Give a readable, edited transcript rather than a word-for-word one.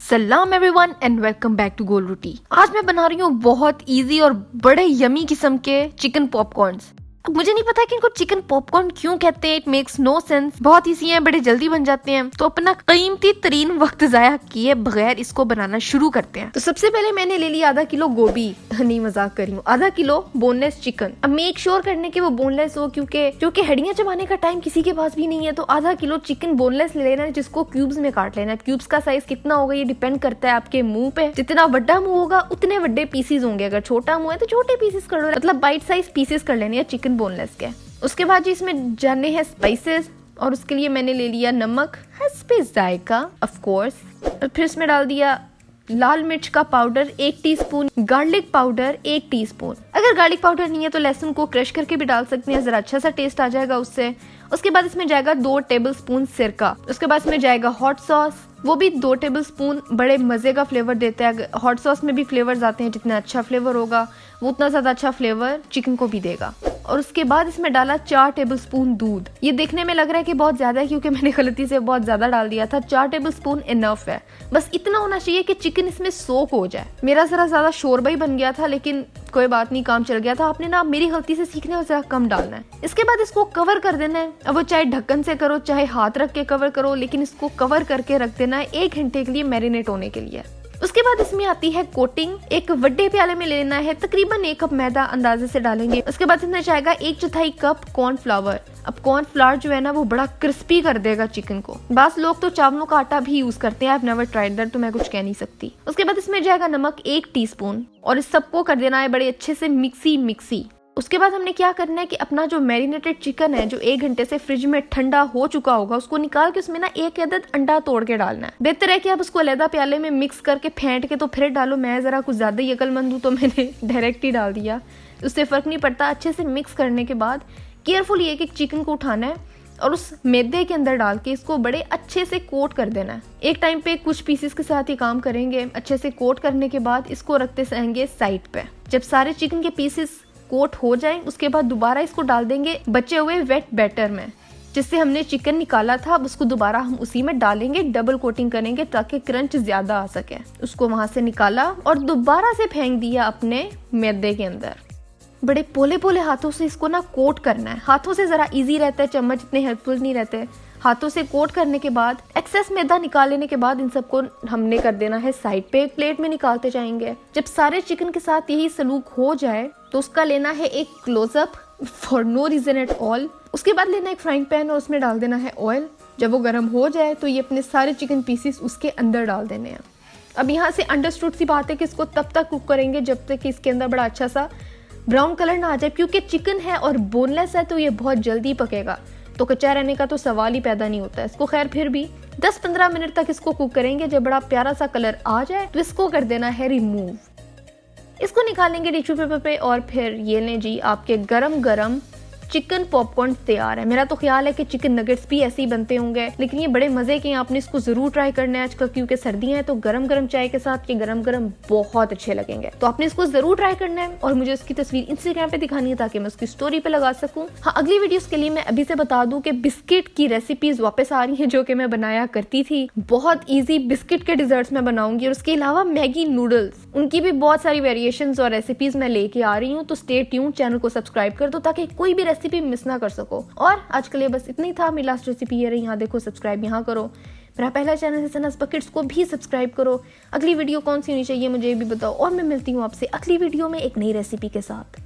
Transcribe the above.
सलाम everyone and welcome back to Gol Roti. आज मैं बना रही हूँ बहुत इजी और बड़े यमी किस्म के चिकन पॉपकॉर्न्स। अब मुझे नहीं पता कि इनको चिकन पॉपकॉर्न क्यों कहते हैं। It makes no sense. बहुत इजी हैं, बड़े जल्दी बन जाते हैं। तो अपना कीमती तरीन वक्त जाया किए बगैर इसको बनाना शुरू करते हैं। तो सबसे पहले मैंने ले लिया आधा किलो गोभी, नहीं मजाक कर रही हूँ, आधा किलो बोनलेस चिकन। अब मेक श्योर करने के वो बोनलेस हो, क्योंकि हड्डियां चबाने का टाइम किसी के पास भी नहीं है। तो आधा किलो चिकन बोनलेस ले लेना है, जिसको क्यूब्स में काट लेना है। क्यूब्स का साइज कितना होगा ये डिपेंड करता है आपके मुंह पे। जितना बड़ा मुंह होगा उतने बड़े पीसेस होंगे। अगर छोटा मुंह है तो छोटे पीसेस कर लो, मतलब बाइट साइज पीसेस कर लेने हैं चिकन बोनलेस के। उसके बाद जी इसमें जाने हैं स्पाइसेस, और उसके लिए मैंने ले लिया नमक हस्बे जायका ऑफ कोर्स, और फिर इसमें डाल दिया लाल मिर्च का powder 1 teaspoon, garlic powder 1 teaspoon. अगर गार्लिक पाउडर नहीं है तो लहसुन को क्रश करके भी डाल सकते हैं, जरा अच्छा सा टेस्ट आ जाएगा उससे। उसके बाद इसमें जाएगा 2 टेबलस्पून सिरका। उसके बाद इसमें जाएगा हॉट सॉस, वो भी 2 टेबलस्पून। बड़े मजे का फ्लेवर देता है। हॉट सॉस में भी फ्लेवर्स आते हैं, जितना अच्छा फ्लेवर होगा वो उतना ज्यादा अच्छा फ्लेवर चिकन को भी देगा। और उसके बाद इसमें डाला 4 टेबलस्पून दूध। ये देखने में लग रहा है कि बहुत ज्यादा है, क्योंकि मैंने गलती से बहुत ज्यादा डाल दिया था। 4 टेबलस्पून इनफ है, बस इतना होना चाहिए कि चिकन इसमें सोक हो जाए। मेरा जरा ज्यादा शोरबा ही बन गया था, लेकिन कोई बात नहीं, काम चल गया था। आपने ना मेरी गलती से सीखने और जरा कम डालना है। इसके बाद इसको कवर कर देना है। अब वो चाहे ढक्कन से करो चाहे हाथ रख के कवर करो, लेकिन इसको कवर करके रख देना है 1 घंटे के लिए मैरिनेट होने के लिए। उसके बाद इसमें आती है कोटिंग। एक बड़े प्याले में ले लेना है, तकरीबन 1 कप मैदा अंदाजे से डालेंगे। उसके बाद इसमें जाएगा 1/4 कप कॉर्नफ्लावर। अब कॉर्नफ्लावर जो है ना वो बड़ा क्रिस्पी कर देगा चिकन को। बस लोग तो चावलों का आटा भी यूज करते हैं, I have never tried that, तो मैं कुछ कह नहीं सकती। उसके बाद इसमें जाएगा नमक 1 टीस्पून, और इस सबको कर देना है बड़े अच्छे से मिक्सी। उसके बाद हमने क्या करना है कि अपना जो मैरिनेटेड चिकन है, जो 1 घंटे से फ्रिज में ठंडा हो चुका होगा, उसको निकाल के उसमें ना 1 अदद अंडा तोड़ के डालना है। बेहतर है कि आप उसको अलग प्याले में मिक्स करके फेंट के तो फिर डालो। मैं जरा कुछ ज्यादा ही अकलमंद हूँ तो मैंने डायरेक्ट ही डाल दिया, उससे फर्क नहीं पड़ता। अच्छे से मिक्स करने के बाद केयरफुली एक चिकन को उठाना है और उस मैदे के अंदर डाल के इसको बड़े अच्छे से कोट कर देना है। एक टाइम पे कुछ पीसेस के साथ ही काम करेंगे। अच्छे से कोट करने के बाद इसको रखते रहेंगे साइड पे। जब सारे चिकन के पीसेस कोट हो जाए उसके बाद दोबारा इसको डाल देंगे बचे हुए वेट बैटर में, जिससे हमने चिकन निकाला था। अब उसको दोबारा हम उसी में डालेंगे, डबल कोटिंग करेंगे ताकि क्रंच ज्यादा आ सके। उसको वहां से निकाला और दोबारा से फेंक दिया अपने मैदे के अंदर। बड़े पोले पोले हाथों से इसको ना कोट करना है। हाथों से जरा इजी रहता है, चम्मच इतने हेल्पफुल नहीं रहते। हाथों से कोट करने के बाद एक्सेस मैदा निकाल लेने के बाद इन सबको हमने कर देना है साइड पे। एक प्लेट में निकालते जाएंगे। जब सारे चिकन के साथ यही सलूक हो जाए तो उसका लेना है एक closeup for no reason at all. उसके बाद लेना एक फ्राइंग पैन और उसमें डाल देना है ऑयल। जब वो गर्म हो जाए तो ये अपने सारे चिकन पीसेस उसके अंदर डाल देने हैं। अब यहाँ से अंडरस्टूड सी बात है कि इसको तब तक कुक करेंगे जब तक कि इसके अंदर बड़ा अच्छा सा ब्राउन कलर ना आ जाए, क्योंकि चिकन है और बोनलेस है तो ये बहुत जल्दी पकेगा, तो कच्चा रहने का तो सवाल ही पैदा नहीं होता है इसको। खैर फिर भी 10-15 मिनट तक इसको कुक करेंगे। जब बड़ा प्यारा सा कलर आ जाए तो इसको कर देना है रिमूव। इसको निकालेंगे टिश्यू पेपर पे, और फिर ये लें जी आपके गरम गरम चिकन पॉपकॉर्न तैयार है। मेरा तो ख्याल है कि चिकन नगेट्स भी ऐसे ही बनते होंगे, लेकिन ये बड़े मजे के हैं। आपने इसको जरूर ट्राई करना है आजकल, क्योंकि सर्दियां हैं तो गरम गरम चाय के साथ ये गरम गरम बहुत अच्छे लगेंगे। तो आपने इसको जरूर ट्राई करना है और मुझे उसकी तस्वीर इंस्टाग्राम पे दिखानी है ताकि मैं उसकी स्टोरी पे लगा सकूं। हाँ, अगली वीडियोस के लिए मैं अभी से बता दूं कि बिस्किट की रेसिपीज वापस आ रही है, जो कि मैं बनाया करती थी। बहुत ईजी बिस्किट के डिजर्ट्स मैं बनाऊंगी, और उसके अलावा मैगी नूडल्स, उनकी भी बहुत सारी वेरिएशंस और रेसिपीज मैं लेके आ रही हूँ। तो स्टे ट्यून्ड, चैनल को सब्सक्राइब कर दो ताकि कोई भी रेसिपी मिस ना कर सको। और आज के लिए बस इतना ही था। मेरी लास्ट रेसिपी ये रही, यहाँ देखो, सब्सक्राइब यहाँ करो। मेरा पहला चैनल है सनास बकेट्स, को भी सब्सक्राइब करो। अगली वीडियो कौन सी होनी चाहिए मुझे भी बताओ, और मैं मिलती हूँ आपसे अगली वीडियो में एक नई रेसिपी के साथ।